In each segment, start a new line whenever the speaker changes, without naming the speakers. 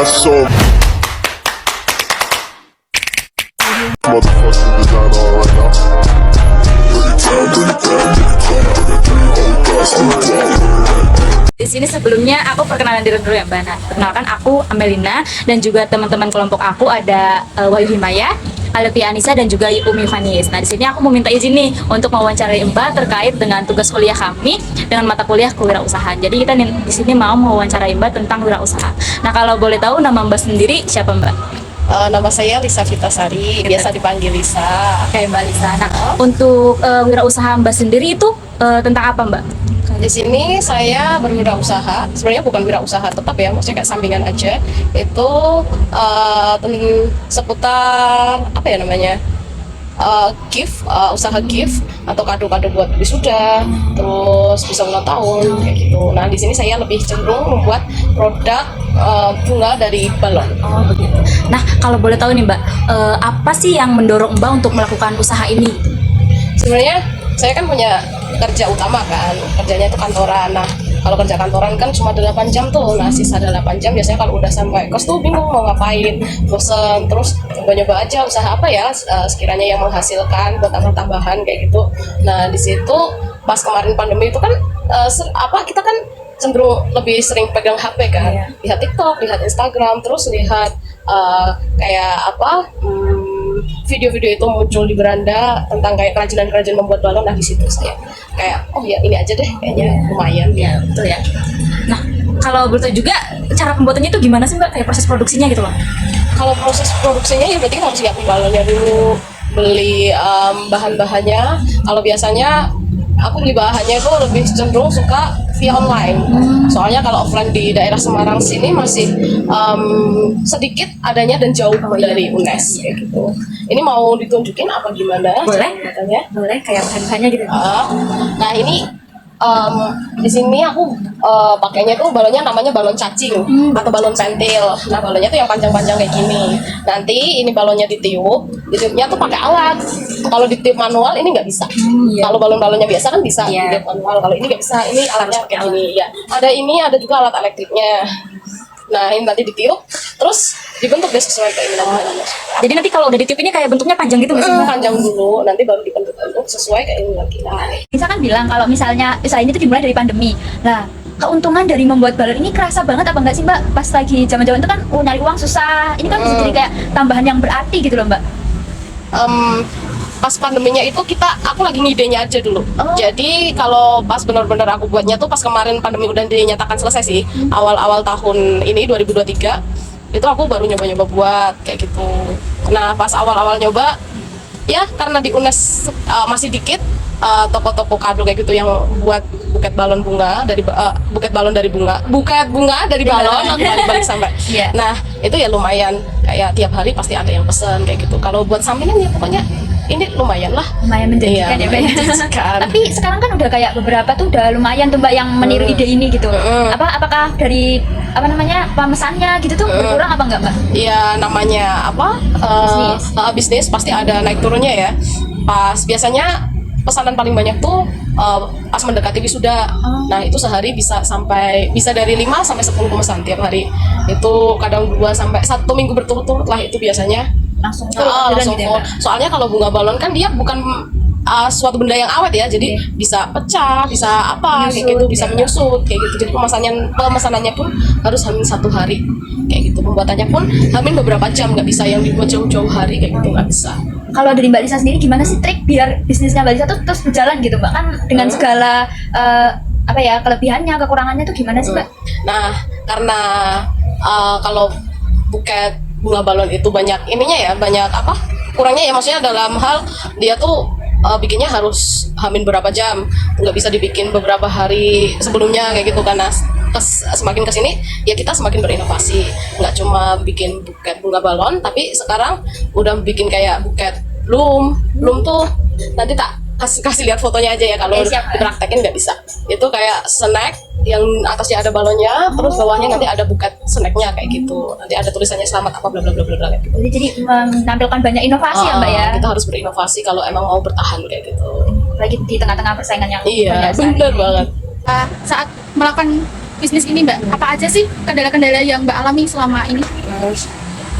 so motherfucking designer right now.
Di sini sebelumnya aku perkenalan diri dulu ya Mbak. Nah, perkenalkan aku Amelina dan juga teman-teman kelompok aku ada Wahyu Himaya, Alfi Anissa dan juga Umi Fanis. Nah, di sini aku mau minta izin nih untuk mewawancarai Mbak terkait dengan tugas kuliah kami dengan mata kuliah kewirausahaan. Jadi kita di sini mau mewawancarai Mbak tentang wirausaha. Nah, kalau boleh tahu nama Mbak sendiri siapa Mbak?
Nama saya Lisa Vitasari, biasa dipanggil Lisa.
Oke Mbak Lisa. Nah, untuk wirausaha Mbak sendiri itu tentang apa Mbak?
Di sini saya berwirausaha, sebenarnya bukan wirausaha tetap ya, maksudnya kayak sampingan aja. Itu seputar apa ya namanya? Gift, usaha gift atau kado-kado buat wisuda, terus bisa ulang tahun kayak gitu. Nah, di sini saya lebih cenderung membuat produk bunga dari balon.
Oh begitu. Nah, kalau boleh tahu nih Mbak, apa sih yang mendorong Mbak untuk melakukan usaha ini?
Sebenarnya saya kan punya kerja utama kan, kerjanya itu kantoran. Nah, kalau kerja kantoran kan cuma 8 jam tuh. Nah, sisa 8 jam biasanya kalau udah sampai kos tuh bingung mau ngapain, bosen, terus coba-coba aja usaha apa ya sekiranya yang menghasilkan buat tambahan kayak gitu. Nah, di situ pas kemarin pandemi itu kan kita kan cenderung lebih sering pegang HP kan, lihat TikTok, lihat Instagram, terus lihat video-video itu muncul di beranda tentang kayak kerajinan-kerajinan membuat balon. Nah, di situ saya kayak oh ya ini aja deh kayaknya lumayan
ya betul ya. Nah, kalau betul juga cara pembuatannya itu gimana sih Mbak, kayak proses produksinya gitu loh?
Kalau proses produksinya ya berarti kan harus siapin balonnya dulu, beli bahan-bahannya. Kalau biasanya aku beli bahannya itu lebih cenderung suka via online. Soalnya kalau offline di daerah Semarang sini masih sedikit adanya dan jauh dari UNES kayak gitu. Ini mau ditunjukin apa gimana?
Boleh,
katanya.
Boleh kayak bahan-bahannya gitu.
Nah, ini di sini aku pakainya tuh balonnya namanya balon cacing atau balon pentil. Nah, balonnya tuh yang panjang-panjang kayak gini. Nanti ini balonnya ditiupnya tuh pakai alat. Kalau ditiup manual ini nggak bisa. Kalau balon-balonnya biasa kan bisa ditiup manual. Kalau ini nggak bisa. Ini alatnya kayak gini ya. Ada juga alat elektriknya. Nah, ini nanti ditiup, terus dibentuk deh sesuai keinginan.
Jadi nanti kalau udah ditiup ini kayak bentuknya panjang gitu nggak sih Mbak?
Panjang dulu, nanti baru dibentuk sesuai keinginan kita.
Bisa kan bilang kalau misalnya usaha ini tuh dimulai dari pandemi. Nah, keuntungan dari membuat balon ini kerasa banget apa enggak sih Mbak? Pas lagi zaman-zaman itu kan nyari uang susah. Ini kan bisa jadi kayak tambahan yang berarti gitu loh Mbak.
Pas pandeminya itu aku lagi ngidenya aja dulu. Jadi kalau pas benar-benar aku buatnya tuh pas kemarin pandemi udah dinyatakan selesai sih, awal-awal tahun ini 2023 itu aku baru nyoba-nyoba buat kayak gitu. Nah, pas awal-awal nyoba ya karena di UNES masih dikit toko-toko kado kayak gitu yang buat buket balon dari balon aku balik sampai. Nah, itu ya lumayan, kayak tiap hari pasti ada yang pesen kayak gitu. Kalau buat sampingan ya pokoknya ini lumayan lah,
lumayan menjanjikan ya Mbak. Tapi sekarang kan udah kayak beberapa tuh udah lumayan tuh Mbak yang meniru ide ini gitu. Apakah dari pemesannya gitu tuh berkurang apa enggak Mbak?
Iya, namanya bisnis pasti ada naik turunnya ya. Biasanya pesanan paling banyak tuh pas mendekati wisuda. Nah, itu sehari bisa dari 5 sampai 10 pemesan tiap hari. Itu kadang 2 sampai 1 minggu berturut-turut lah itu biasanya. Langsung
gitu ya,
soalnya kalau bunga balon kan dia bukan suatu benda yang awet ya, jadi bisa pecah, bisa kayak gitu, bisa menyusut kayak gitu. Jadi pemesanannya pun harus hamil 1 hari kayak gitu. Pembuatannya pun hamil beberapa jam, nggak bisa yang dibuat jauh-jauh hari kayak gitu, nggak bisa.
Kalau dari Mbak Lisa sendiri gimana sih trik biar bisnisnya Mbak Lisa tuh terus berjalan gitu Mbak, kan dengan segala kelebihannya, kekurangannya tuh gimana sih Mbak?
Nah, karena kalau buket bunga balon itu banyak kurangnya ya, maksudnya dalam hal dia tuh bikinnya harus hamil berapa jam, nggak bisa dibikin beberapa hari sebelumnya kayak gitu. Karena semakin kesini ya kita semakin berinovasi, nggak cuma bikin buket bunga balon, tapi sekarang udah bikin kayak buket bloom tuh nanti tak kasih lihat fotonya aja ya, kalau dipraktekin nggak bisa. Itu kayak snack yang atasnya ada balonnya, terus bawahnya nanti ada buket snacknya kayak gitu. Nanti ada tulisannya selamat apa bla bla bla bla kayak gitu.
Jadi menampilkan banyak inovasi ya Mbak ya.
Kita harus berinovasi kalau emang mau bertahan kayak gitu.
Lagi di tengah-tengah persaingan yang
benar banget.
Saat melakukan
bisnis ini Mbak? Apa aja sih kendala-kendala yang Mbak alami selama ini?
Terus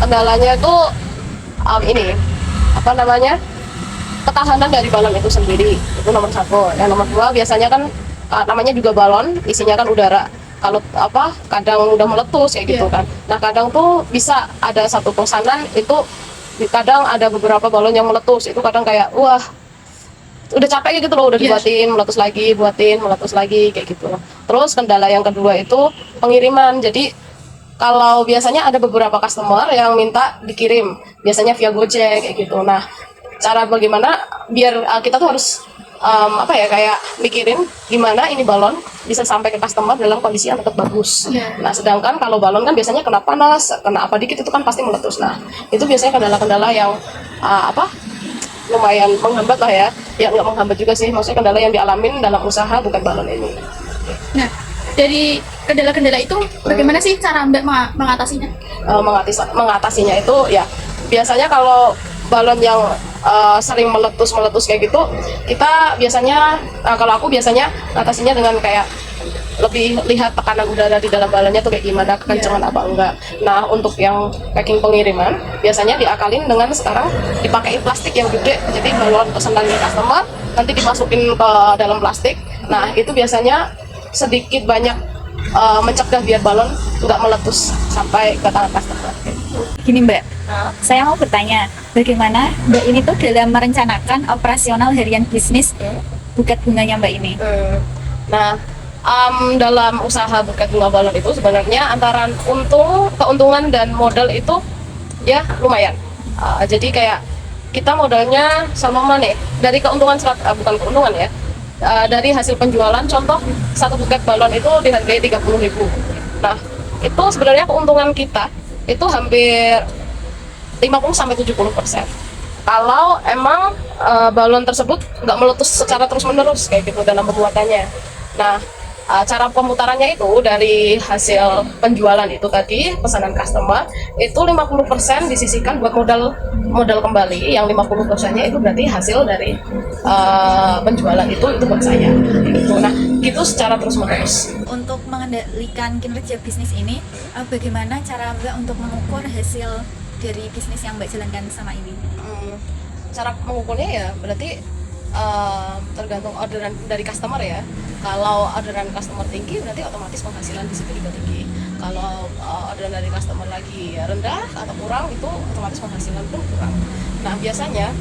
kendalanya itu ini apa namanya, ketahanan dari balon itu sendiri itu nomor satu. Yang nomor dua biasanya kan namanya juga balon, isinya kan udara. Kalau apa kadang udah meletus kayak gitu kan. Nah kadang tuh bisa ada satu pesanan itu kadang ada beberapa balon yang meletus, itu kadang kayak wah udah capek gitu loh, udah dibuatin meletus lagi, buatin meletus lagi kayak gitu. Terus kendala yang kedua itu pengiriman. Jadi kalau biasanya ada beberapa customer yang minta dikirim, biasanya via Gojek kayak gitu. Nah, cara bagaimana biar kita tuh harus apa ya, kayak mikirin gimana ini balon bisa sampai ke customer dalam kondisi yang tetap bagus. Nah, sedangkan kalau balon kan biasanya kena panas, kena apa dikit itu kan pasti meletus. Nah, itu biasanya kendala-kendala yang apa lumayan menghambat lah ya. Ya nggak menghambat juga sih, maksudnya kendala yang dialamin dalam usaha bukan balon ini.
Nah, dari kendala-kendala itu bagaimana sih cara Mbak mengatasinya?
Mengatasinya itu ya biasanya kalau balon yang sering meletus kayak gitu, kita biasanya kalau aku biasanya atasinya dengan kayak lebih lihat tekanan udara di dalam balonnya tuh kayak gimana, kekencangan apa enggak. Nah untuk yang packing pengiriman biasanya diakalin dengan sekarang dipakai plastik yang gede, jadi balon pesanan customer nanti dimasukin ke dalam plastik. Nah itu biasanya sedikit banyak mencegah biar balon nggak meletus sampai ke tangan customer.
Gini Mbak, saya mau bertanya, bagaimana Mbak ini tuh dalam merencanakan operasional harian bisnis buket bunganya Mbak ini?
Nah, dalam usaha buket bunga balon itu sebenarnya antara keuntungan dan modal itu ya lumayan. Jadi kayak kita modalnya sama nih dari keuntungan bukan keuntungan ya. Dari hasil penjualan, contoh satu buket balon itu dihargai 30.000. Nah, itu sebenarnya keuntungan kita itu hampir 50-70%. Kalau emang balon tersebut nggak meletus secara terus-menerus kayak gitu dalam pembuatannya. Nah, cara pemutarannya itu dari hasil penjualan itu tadi, pesanan customer, itu 50% disisihkan buat modal kembali, yang 50%-nya itu berarti hasil dari penjualan itu buat saya. Gitu. Nah, gitu secara terus-menerus.
Untuk mengendalikan kinerja bisnis ini, bagaimana cara Mbak untuk mengukur hasil dari bisnis yang Mbak jalankan sama ini?
Cara mengukurnya ya berarti tergantung orderan dari customer ya. Kalau orderan customer tinggi berarti otomatis penghasilan di situ juga tinggi. Kalau orderan dari customer lagi rendah atau kurang, itu otomatis penghasilan pun kurang. Nah biasanya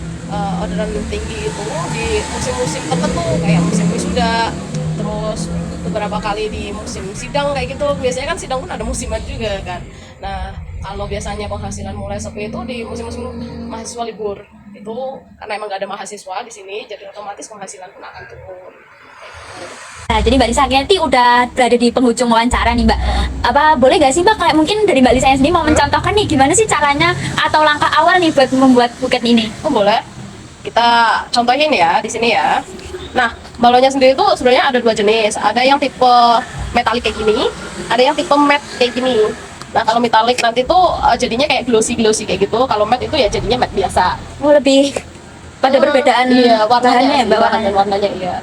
orderan tinggi itu di musim-musim tertentu kayak musim wisuda, terus beberapa kali di musim sidang kayak gitu. Biasanya kan sidang pun ada musiman juga kan. Nah kalau biasanya penghasilan mulai sepi itu di musim-musim mahasiswa libur. Itu karena emang gak ada mahasiswa di sini, jadi otomatis penghasilan pun akan turun.
Nah, jadi Mbak Lisa nanti udah berada di penghujung wawancara nih Mbak. Apa boleh gak sih Mbak, kayak mungkin dari Mbak Lisa sendiri mau mencontohkan nih gimana sih caranya atau langkah awal nih buat membuat buket ini?
Oh boleh, kita contohin ya di sini ya. Nah balonnya sendiri tuh sebenarnya ada dua jenis. Ada yang tipe metalik kayak gini, ada yang tipe matte kayak gini. Nah kalau metalik nanti tuh jadinya kayak glossy kayak gitu. Kalau matte itu ya jadinya matte biasa.
Oh, lebih pada perbedaan
iya,
bahannya ya Mbak?
bahan dan warnanya iya.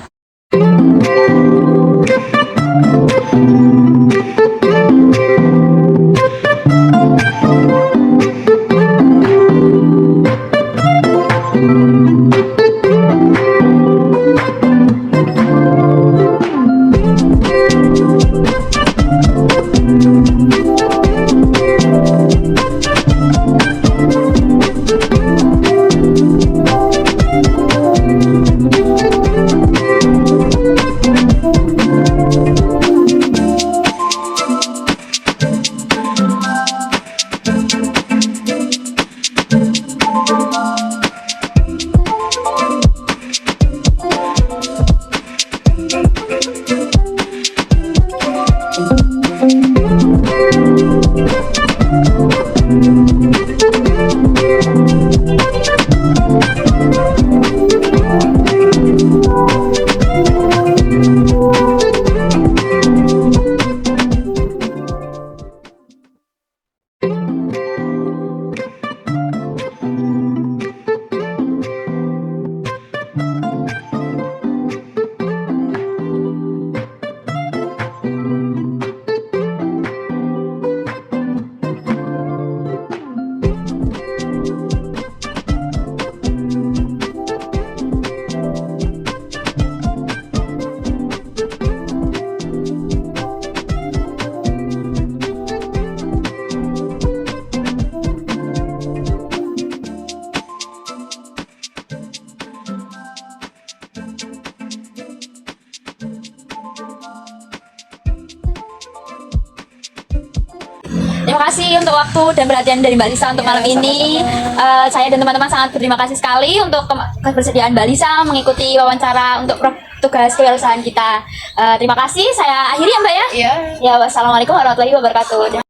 Terima kasih untuk waktu dan perhatian dari Mbak Lisa untuk malam ini. Saya dan teman-teman sangat berterima kasih sekali untuk kebersediaan Mbak Lisa mengikuti wawancara untuk tugas kewirausahaan kita. Terima kasih. Saya akhiri ya Mbak ya.
Iya.
Ya, wassalamualaikum warahmatullahi wabarakatuh.